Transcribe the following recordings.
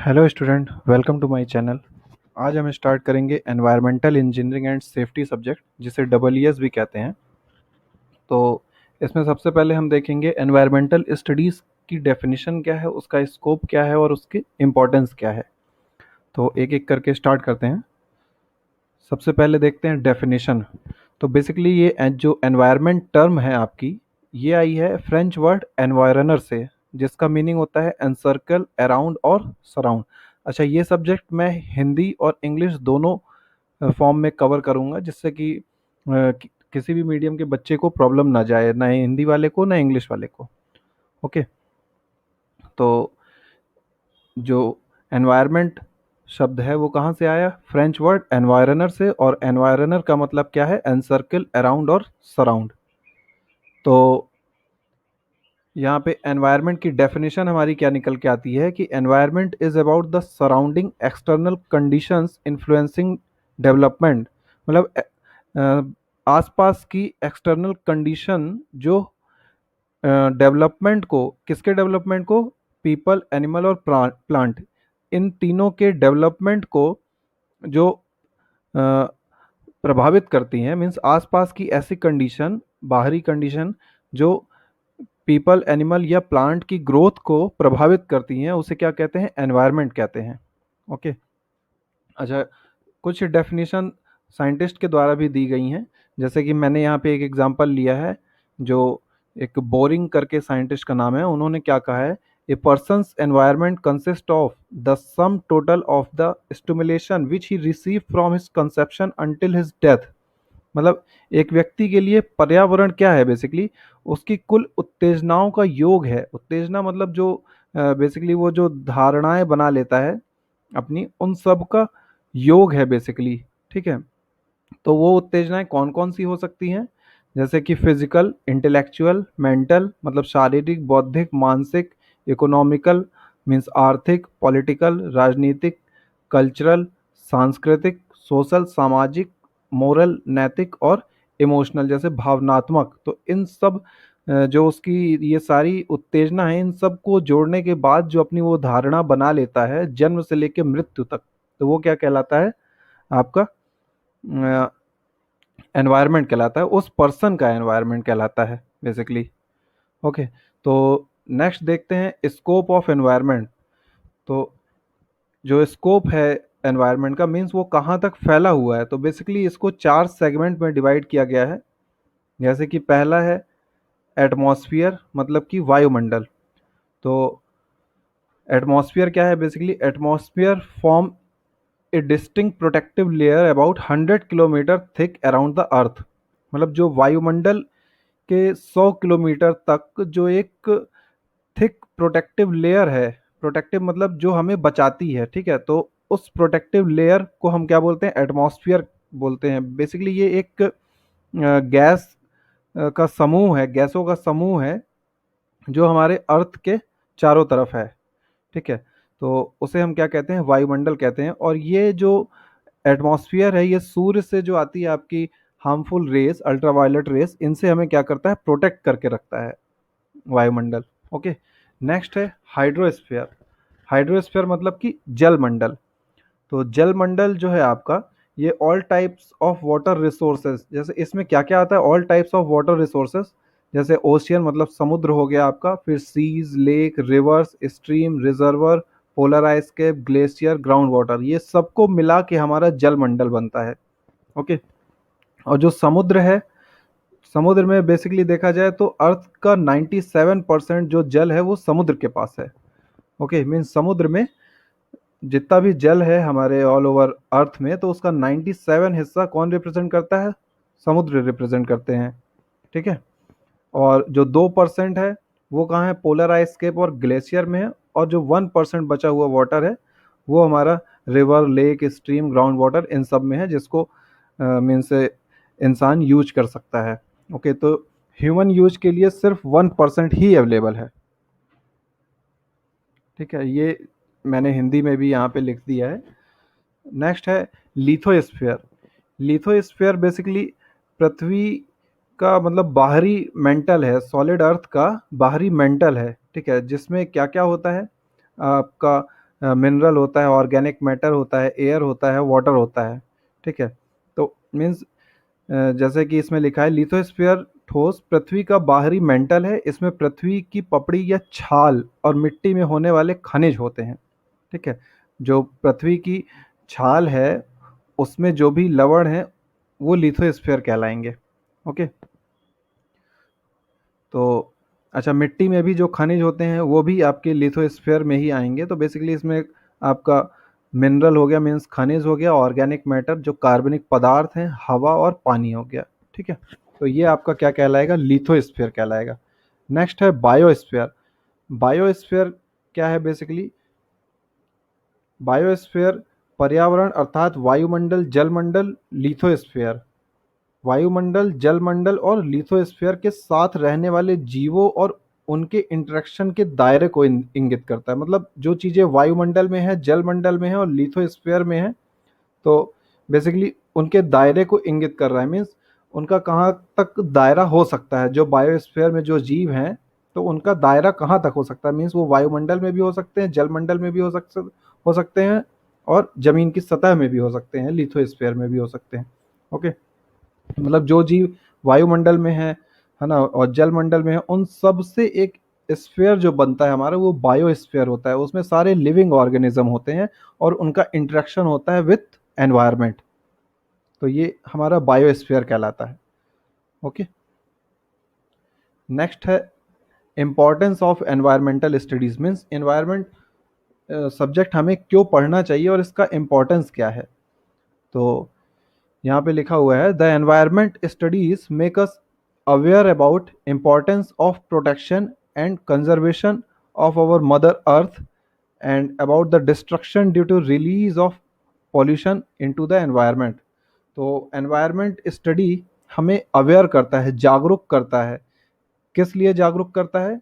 Hello student, welcome to my channel. आज हम start करेंगे environmental engineering and safety subject, जिसे EES भी कहते हैं। तो इसमें सबसे पहले हम देखेंगे एनवायरमेंटल स्टडीज़ की डेफिनेशन क्या है, उसका स्कोप क्या है और उसकी इम्पोर्टेंस क्या है। तो एक एक करके स्टार्ट करते हैं। सबसे पहले देखते हैं डेफिनेशन। तो बेसिकली ये जो एनवायरनमेंट टर्म है आपकी, ये आई है फ्रेंच वर्ड एनवायरनर से, जिसका मीनिंग होता है एनसर्कल, अराउंड और सराउंड। अच्छा, ये सब्जेक्ट मैं हिंदी और इंग्लिश दोनों फॉर्म में कवर करूँगा, जिससे कि किसी भी मीडियम के बच्चे को प्रॉब्लम ना जाए, ना हिंदी वाले को ना इंग्लिश वाले को। ओके। तो जो एनवायरनमेंट शब्द है वो कहाँ से आया? फ्रेंच वर्ड एनवायरनर से, और एनवायरनर का मतलब क्या है? एनसर्कल, अराउंड और सराउंड। तो यहाँ पे एनवायरनमेंट की डेफिनेशन हमारी क्या निकल के आती है कि environment is about the surrounding external conditions influencing development. मतलब आसपास की एक्सटर्नल कंडीशन जो डेवलपमेंट को, किसके डेवलपमेंट को? पीपल, एनिमल और प्लांट, इन तीनों के डेवलपमेंट को जो अ, प्रभावित करती हैं। मीन्स आसपास की ऐसी कंडीशन, बाहरी कंडीशन जो पीपल, एनिमल या प्लांट की ग्रोथ को प्रभावित करती हैं, उसे क्या कहते हैं? एनवायरनमेंट कहते हैं। ओके। अच्छा, कुछ डेफिनेशन साइंटिस्ट के द्वारा भी दी गई हैं। जैसे कि मैंने यहाँ पे एक एग्जांपल लिया है, जो एक बोरिंग करके साइंटिस्ट का नाम है। उन्होंने क्या कहा है? A person's environment consist of the sum total of the stimulation which he receive from his conception until his death. मतलब एक व्यक्ति के लिए पर्यावरण क्या है? बेसिकली उसकी कुल उत्तेजनाओं का योग है। उत्तेजना मतलब जो बेसिकली वो जो धारणाएं बना लेता है अपनी, उन सब का योग है बेसिकली। ठीक है। तो वो उत्तेजनाएं कौन कौन सी हो सकती हैं? जैसे कि फिजिकल, इंटेलेक्चुअल, मेंटल मतलब शारीरिक, बौद्धिक, मानसिक, इकोनॉमिकल मीन्स आर्थिक, पॉलिटिकल राजनीतिक, कल्चरल सांस्कृतिक, सोशल सामाजिक, मोरल नैतिक और इमोशनल जैसे भावनात्मक। तो इन सब जो उसकी ये सारी उत्तेजना है, इन सब को जोड़ने के बाद जो अपनी वो धारणा बना लेता है जन्म से लेकर मृत्यु तक, तो वो क्या कहलाता है? आपका एनवायरनमेंट कहलाता है। उस पर्सन का एनवायरनमेंट कहलाता है बेसिकली। ओके। तो नेक्स्ट देखते हैं स्कोप ऑफ एनवायरनमेंट। तो जो स्कोप है एनवायरनमेंट का, मीन्स वो कहाँ तक फैला हुआ है। तो बेसिकली इसको 4 सेगमेंट में डिवाइड किया गया है। जैसे कि पहला है एटमॉस्फेयर, मतलब कि वायुमंडल। तो एटमॉस्फेयर क्या है? Basically atmosphere form A distinct protective layer about 100 kilometre thick around the earth. मतलब जो वायुमंडल के 100 किलोमीटर तक जो एक थिक प्रोटेक्टिव लेयर है, प्रोटेक्टिव मतलब जो हमें बचाती है। ठीक है। तो उस प्रोटेक्टिव लेयर को हम क्या बोलते हैं? एटमॉस्फेयर बोलते हैं। बेसिकली ये एक गैस का समूह है, गैसों का समूह है जो हमारे अर्थ के चारों तरफ है। ठीक है। तो उसे हम क्या कहते हैं? वायुमंडल कहते हैं। और ये जो एटमॉस्फेयर है, ये सूर्य से जो आती है आपकी हार्मफुल रेस, अल्ट्रावायलेट रेस, इनसे हमें क्या करता है? प्रोटेक्ट करके रखता है वायुमंडल। ओके। नेक्स्ट है हाइड्रोस्फीयर। हाइड्रोस्फीयर मतलब कि जलमंडल। तो जलमंडल जो है आपका, ये all types of water resources, जैसे इसमें क्या क्या आता है? All types of water resources, जैसे ओशियन मतलब समुद्र हो गया आपका, फिर seas, lake, rivers, stream, reservoir, polar ice cap, glacier, ground water, ये सबको मिला के हमारा जलमंडल बनता है। ओके। और जो समुद्र है, समुद्र में बेसिकली देखा जाए तो अर्थ का 97% जो जल है वो समुद्र के पास है। ओके। मीन समुद्र में जितना भी जल है हमारे ऑल ओवर अर्थ में, तो उसका 97 हिस्सा कौन रिप्रेजेंट करता है? समुद्र रिप्रेजेंट करते हैं। ठीक है। और जो 2% है वो कहाँ है? पोलर आइस कैप और ग्लेशियर में है। और जो 1% बचा हुआ वाटर है वो हमारा river, lake, stream, ground water, इन सब में है, जिसको मीन्स इंसान यूज कर सकता है। ओके। तो ह्यूमन यूज के लिए सिर्फ 1% ही अवेलेबल है। ठीक है। ये मैंने हिंदी में भी यहाँ पे लिख दिया है। नेक्स्ट है लिथोस्फीयर। लिथोस्फीयर बेसिकली पृथ्वी का मतलब बाहरी मेंटल है, सॉलिड अर्थ का बाहरी मेंटल है। ठीक है। जिसमें क्या क्या होता है आपका? मिनरल होता है, ऑर्गेनिक मैटर होता है, एयर होता है, वाटर होता है। ठीक है, तो मीन्स जैसे कि इसमें लिखा है लिथोस्फीयर ठोस पृथ्वी का बाहरी मेंटल है, इसमें पृथ्वी की पपड़ी या छाल और मिट्टी में होने वाले खनिज होते हैं। ठीक है, जो पृथ्वी की छाल है उसमें जो भी लवण है वो लिथोस्फीयर कहलाएंगे। ओके, तो अच्छा, मिट्टी में भी जो खनिज होते हैं वो भी आपके लिथोस्फीयर में ही आएंगे। तो बेसिकली इसमें आपका मिनरल हो गया, मीन्स खनिज हो गया, ऑर्गेनिक मैटर जो कार्बनिक पदार्थ हैं, हवा और पानी हो गया। ठीक है, तो ये आपका क्या कहलाएगा, लिथोस्फीयर कहलाएगा। नेक्स्ट है बायोस्फीयर। बायोस्फीयर क्या है बेसिकली, बायोस्फीयर पर्यावरण अर्थात वायुमंडल, जलमंडल, लिथोस्फीयर, वायुमंडल, जलमंडल और लिथोस्फीयर के साथ रहने वाले जीवों और उनके इंटरेक्शन के दायरे को इंगित करता है। मतलब जो चीज़ें वायुमंडल में है, जलमंडल में है और लिथोस्फीयर में है, तो बेसिकली उनके दायरे को इंगित कर रहा है। मीन्स उनका कहाँ तक दायरा हो सकता है, जो बायोस्फीयर में जो जीव हैं तो उनका दायरा कहाँ तक हो सकता है। मीन्स वो वायुमंडल में भी हो सकते हैं, जलमंडल में भी हो सकते हैं और जमीन की सतह में भी हो सकते हैं, लिथोस्फीयर में भी हो सकते हैं। ओके, मतलब जो जीव वायुमंडल में है ना, और जलमंडल में है, उन सब से एक स्फीयर जो बनता है हमारा वो बायोस्फीयर होता है। उसमें सारे लिविंग ऑर्गेनिज्म होते हैं और उनका इंटरेक्शन होता है विथ एनवायरनमेंट। तो ये हमारा बायोस्फीयर कहलाता है। ओके, नेक्स्ट है importance of environmental studies. Means environment subject हमें क्यों पढ़ना चाहिए और इसका इम्पोर्टेंस क्या है। तो यहाँ पे लिखा हुआ है the environment studies make us aware about importance of protection and conservation of our mother earth and about the destruction due to release of pollution into the environment. तो एनवायरनमेंट स्टडी हमें अवेयर करता है, जागरूक करता है। किस लिए जागरूक करता है,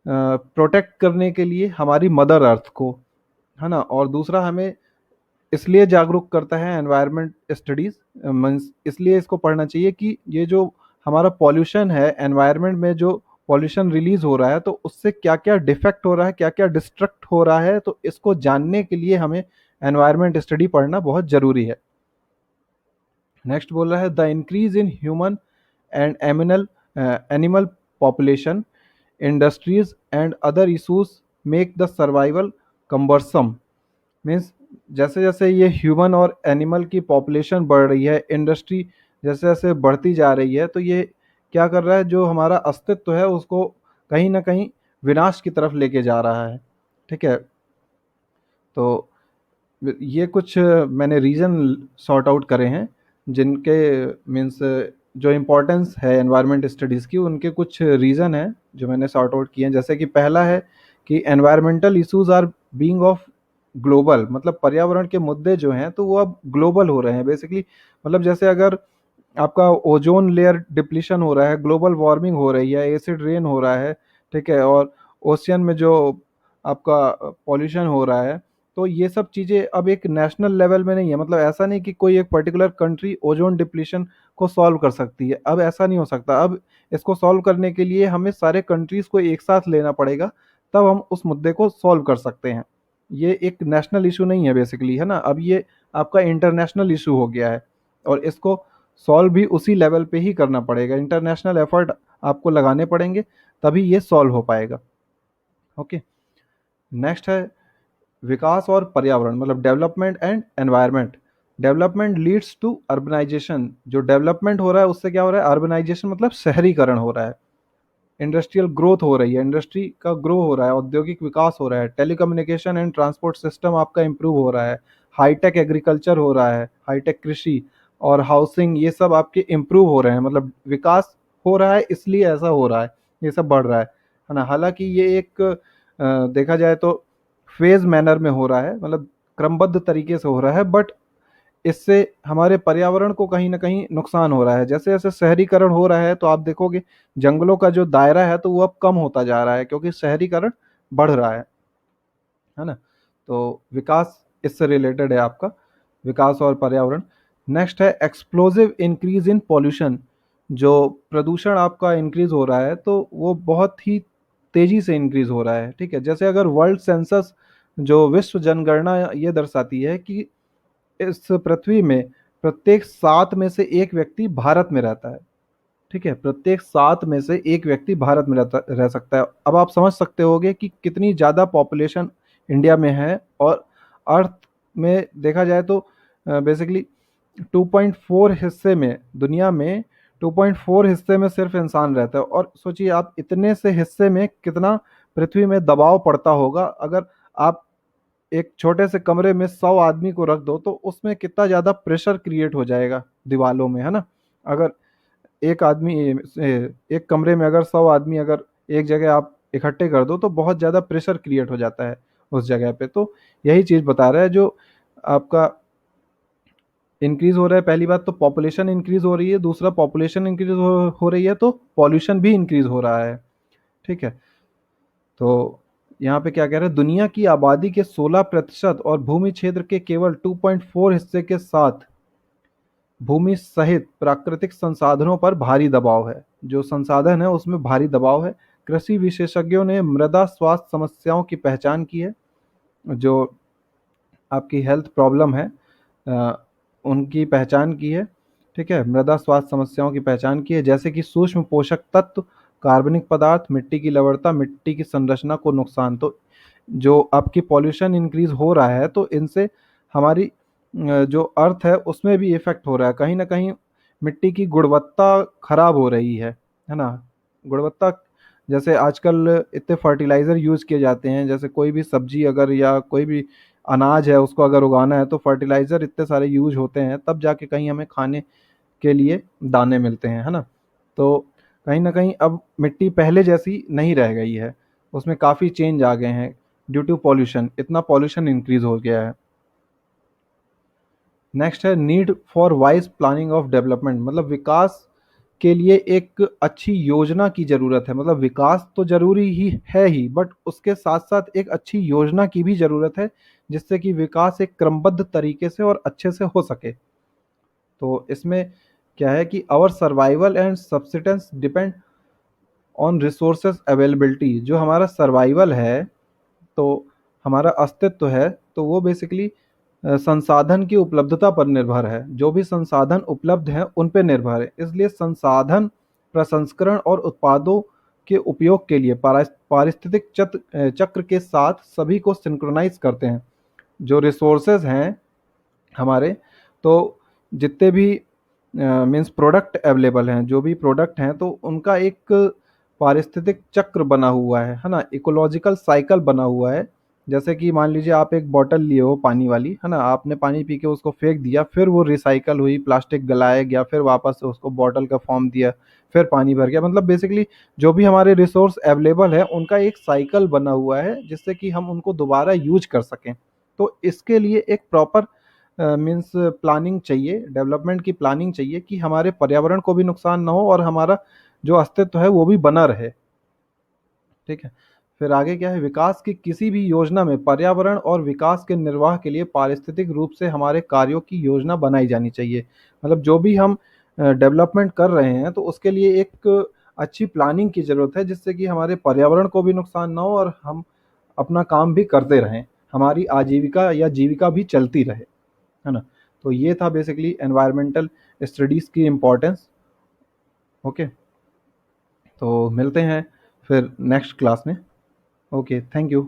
प्रोटेक्ट करने के लिए हमारी मदर अर्थ को, है ना। और दूसरा हमें इसलिए जागरूक करता है एनवायरनमेंट स्टडीज, मीन्स इसलिए इसको पढ़ना चाहिए कि ये जो हमारा पॉल्यूशन है, एनवायरनमेंट में जो पॉल्यूशन रिलीज हो रहा है तो उससे क्या क्या डिफेक्ट हो रहा है, क्या क्या डिस्ट्रक्ट हो रहा है, तो इसको जानने के लिए हमें एनवायरनमेंट स्टडी पढ़ना बहुत जरूरी है। नेक्स्ट बोल रहा है the increase in human and animal population, industries and other issues make the survival cumbersome. Means जैसे जैसे ये ह्यूमन और एनिमल की पॉपुलेशन बढ़ रही है, इंडस्ट्री जैसे जैसे बढ़ती जा रही है, तो ये क्या कर रहा है, जो हमारा अस्तित्व है उसको कहीं ना कहीं विनाश की तरफ लेके जा रहा है। ठीक है, तो ये कुछ मैंने रीज़न सॉर्ट आउट करे हैं जिनके मीन्स जो इम्पोर्टेंस है एनवायरनमेंट स्टडीज़ की, उनके कुछ रीज़न है जो मैंने सॉर्ट आउट किए हैं। जैसे कि पहला है कि environmental issues are being of global, मतलब पर्यावरण के मुद्दे जो हैं तो वो अब ग्लोबल हो रहे हैं बेसिकली। मतलब जैसे अगर आपका ओजोन लेयर डिप्लीशन हो रहा है, ग्लोबल वार्मिंग हो रही है, एसिड रेन हो रहा है, ठीक है, और ओशियन में जो आपका पॉल्यूशन हो रहा है, तो ये सब चीज़ें अब एक नेशनल लेवल में नहीं है। मतलब ऐसा नहीं कि कोई एक पर्टिकुलर कंट्री ओजोन डिप्लीशन को सॉल्व कर सकती है, अब ऐसा नहीं हो सकता। अब इसको सॉल्व करने के लिए हमें सारे कंट्रीज़ को एक साथ लेना पड़ेगा, तब हम उस मुद्दे को सॉल्व कर सकते हैं। ये एक नेशनल इशू नहीं है बेसिकली, है ना। अब ये आपका इंटरनेशनल इशू हो गया है और इसको सॉल्व भी उसी लेवल पे ही करना पड़ेगा। इंटरनेशनल एफर्ट आपको लगाने पड़ेंगे तभी ये सॉल्व हो पाएगा। ओके, नेक्स्ट है विकास और पर्यावरण, मतलब development and environment. Development leads to urbanization. जो डेवलपमेंट हो रहा है उससे क्या हो रहा है, अर्बनाइजेशन मतलब शहरीकरण हो रहा है, इंडस्ट्रियल ग्रोथ हो रही है, इंडस्ट्री का ग्रो हो रहा है, औद्योगिक विकास हो रहा है, टेलीकम्युनिकेशन एंड ट्रांसपोर्ट सिस्टम आपका इम्प्रूव हो रहा है, हाईटेक एग्रीकल्चर हो रहा है, हाईटेक कृषि और हाउसिंग, ये सब आपके इम्प्रूव हो रहे हैं। मतलब विकास हो रहा है इसलिए ऐसा हो रहा है, ये सब बढ़ रहा है ना। हालांकि ये एक देखा जाए तो फेज मैनर में हो रहा है, मतलब क्रमबद्ध तरीके से हो रहा है, बट इससे हमारे पर्यावरण को कहीं ना कहीं नुकसान हो रहा है। जैसे जैसे शहरीकरण हो रहा है तो आप देखोगे जंगलों का जो दायरा है तो वो अब कम होता जा रहा है क्योंकि शहरीकरण बढ़ रहा है ना। तो विकास इससे रिलेटेड है आपका, विकास और पर्यावरण। नेक्स्ट है एक्सप्लोजिव इंक्रीज इन पॉल्यूशन। जो प्रदूषण आपका इंक्रीज हो रहा है तो वो बहुत ही तेजी से इंक्रीज हो रहा है। ठीक है, जैसे अगर वर्ल्ड सेंसस जो विश्व जनगणना ये दर्शाती है कि इस पृथ्वी में प्रत्येक 7 में से 1 व्यक्ति भारत में रहता है। ठीक है, प्रत्येक 7 में से 1 व्यक्ति भारत में रह सकता है। अब आप समझ सकते होंगे कि कितनी ज़्यादा पॉपुलेशन इंडिया में है, और अर्थ में देखा जाए तो बेसिकली 2.4 हिस्से में, दुनिया में 2.4 हिस्से में सिर्फ इंसान रहता है। और सोचिए आप इतने से हिस्से में कितना पृथ्वी में दबाव पड़ता होगा। अगर आप एक छोटे से कमरे में 100 आदमी को रख दो तो उसमें कितना ज़्यादा प्रेशर क्रिएट हो जाएगा दीवालों में, है ना। अगर एक आदमी एक कमरे में अगर 100 आदमी अगर एक जगह आप इकट्ठे कर दो तो बहुत ज़्यादा प्रेशर क्रिएट हो जाता है उस जगह पे। तो यही चीज़ बता रहा है, जो आपका इंक्रीज हो रहा है। पहली बात तो पॉपुलेशन इंक्रीज हो रही है, दूसरा पॉपुलेशन इंक्रीज हो रही है तो पॉल्यूशन भी इंक्रीज हो रहा है। ठीक है, तो यहाँ पे क्या कह रहे हैं, दुनिया की आबादी के 16% और भूमि क्षेत्र के केवल 2.4 हिस्से के साथ भूमि सहित प्राकृतिक संसाधनों पर भारी दबाव है। जो संसाधन है उसमें भारी दबाव है। कृषि विशेषज्ञों ने मृदा स्वास्थ्य समस्याओं की पहचान की है। जो आपकी हेल्थ प्रॉब्लम है अ, उनकी पहचान की है। ठीक है, मृदा स्वास्थ्य समस्याओं की पहचान की है, जैसे कि सूक्ष्म पोषक तत्व, कार्बनिक पदार्थ, मिट्टी की लवणता, मिट्टी की संरचना को नुकसान। तो जो आपकी पॉल्यूशन इंक्रीज हो रहा है तो इनसे हमारी जो अर्थ है उसमें भी इफेक्ट हो रहा है। कहीं ना कहीं मिट्टी की गुणवत्ता खराब हो रही है ना। गुणवत्ता, जैसे आजकल इतने फर्टिलाइज़र यूज़ किए जाते हैं, जैसे कोई भी सब्जी अगर या कोई भी अनाज है उसको अगर उगाना है तो फर्टिलाइज़र इतने सारे यूज होते हैं, तब जाके कहीं हमें खाने के लिए दाने मिलते हैं, है ना। तो कहीं ना कहीं अब मिट्टी पहले जैसी नहीं रह गई है, उसमें काफ़ी चेंज आ गए हैं ड्यू टू पॉल्यूशन। इतना पॉल्यूशन इंक्रीज हो गया है। नेक्स्ट है need for wise planning of development, मतलब विकास के लिए एक अच्छी योजना की ज़रूरत है। मतलब विकास तो ज़रूरी ही है ही, बट उसके साथ साथ एक अच्छी योजना की भी ज़रूरत है, जिससे कि विकास एक क्रमबद्ध तरीके से और अच्छे से हो सके। तो इसमें क्या है कि our survival and subsistence depend on resources availability. जो हमारा सर्वाइवल है, तो हमारा अस्तित्व है, तो वो बेसिकली संसाधन की उपलब्धता पर निर्भर है। जो भी संसाधन उपलब्ध हैं उन पे निर्भर है। इसलिए संसाधन प्रसंस्करण और उत्पादों के उपयोग के लिए पारिस्थितिक चक्र के साथ सभी को सिंक्रोनाइज करते हैं। जो रिसोर्सेज हैं हमारे, तो जितने भी मीन्स प्रोडक्ट अवेलेबल हैं, जो भी प्रोडक्ट हैं, तो उनका एक पारिस्थितिक चक्र बना हुआ है ना, इकोलॉजिकल साइकिल बना हुआ है। जैसे कि मान लीजिए आप एक बॉटल लिए हो पानी वाली, है ना, आपने पानी पी के उसको फेंक दिया, फिर वो रिसाइकल हुई, प्लास्टिक गलाया गया, फिर वापस से उसको बॉटल का फॉर्म दिया, फिर पानी भर गया। मतलब बेसिकली जो भी हमारे रिसोर्स अवेलेबल है उनका एक साइकिल बना हुआ है, जिससे कि हम उनको दोबारा यूज कर सकें। तो इसके लिए एक प्रॉपर मीन्स प्लानिंग चाहिए, डेवलपमेंट की प्लानिंग चाहिए, कि हमारे पर्यावरण को भी नुकसान ना हो और हमारा जो अस्तित्व है वो भी बना रहे। ठीक है, फिर आगे क्या है, विकास की किसी भी योजना में पर्यावरण और विकास के निर्वाह के लिए पारिस्थितिक रूप से हमारे कार्यों की योजना बनाई जानी चाहिए। मतलब जो भी हम डेवलपमेंट कर रहे हैं तो उसके लिए एक अच्छी प्लानिंग की ज़रूरत है, जिससे कि हमारे पर्यावरण को भी नुकसान ना हो और हम अपना काम भी करते रहें, हमारी आजीविका या जीविका भी चलती रहे, है ना। तो ये था बेसिकली एनवायरमेंटल स्टडीज़ की इम्पोर्टेंस। ओके, तो मिलते हैं फिर नेक्स्ट क्लास में। Okay, thank you.